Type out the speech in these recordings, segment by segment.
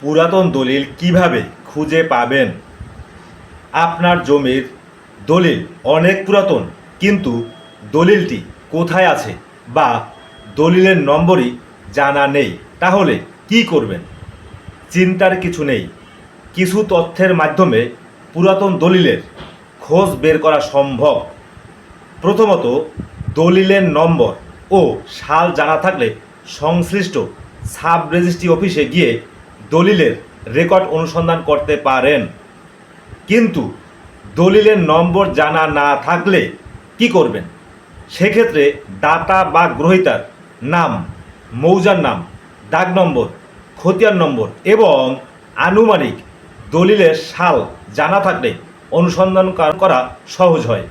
পুরাতন দলিল কিভাবে খুঁজে পাবেন? আপনার জমির দলিল অনেক পুরাতন, কিন্তু দলিলটি কোথায় আছে বা দলিলের নম্বরই জানা নেই, তাহলে কি করবেন? চিন্তার কিছু নেই। কিছু তথ্যের মাধ্যমে পুরাতন দলিলের খোঁজ বের করা সম্ভব। প্রথমত, দলিলের নম্বর ও সাল জানা থাকলে সংশ্লিষ্ট সাব রেজিস্ট্রি অফিসে গিয়ে দলিলের রেকর্ড অনুসন্ধান করতে পারেন। কিন্তু দলিলের নম্বর জানা না থাকলে কি করবেন? সেক্ষেত্রে দাতা বা গ্রহীতার নাম, মৌজার নাম, দাগ নম্বর, খতিয়ান নম্বর এবং আনুমানিক দলিলের সাল জানা থাকলে অনুসন্ধান করা সহজ হয়।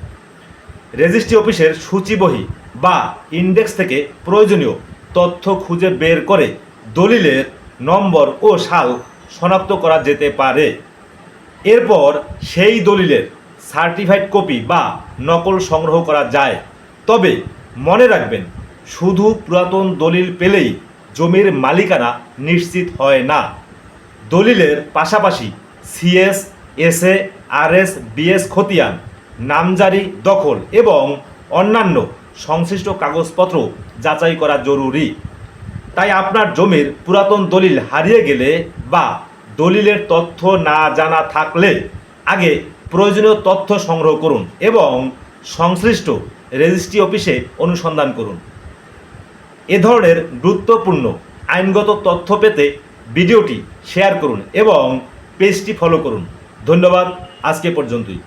রেজিস্ট্রি অফিসের সূচিবহি বা ইন্ডেক্স থেকে প্রয়োজনীয় তথ্য খুঁজে বের করে দলিলের নম্বর ও সাল শনাক্ত করা যেতে পারে। এরপর সেই দলিলের সার্টিফাইড কপি বা নকল সংগ্রহ করা যায়। তবে মনে রাখবেন, শুধু পুরাতন দলিল পেলেই জমির মালিকানা নিশ্চিত হয় না। দলিলের পাশাপাশি সিএস, এসএ, আরএস, বিএস খতিয়ান, নামজারি, দখল এবং অন্যান্য সংশ্লিষ্ট কাগজপত্র যাচাই করা জরুরি। তাই আপনার জমির পুরাতন দলিল হারিয়ে গেলে বা দলিলের তথ্য না জানা থাকলে আগে প্রয়োজনীয় তথ্য সংগ্রহ করুন এবং সংশ্লিষ্ট রেজিস্ট্রি অফিসে অনুসন্ধান করুন। এ ধরনের গুরুত্বপূর্ণ আইনগত তথ্য পেতে ভিডিওটি শেয়ার করুন এবং পেজটি ফলো করুন। ধন্যবাদ, আজকে পর্যন্তই।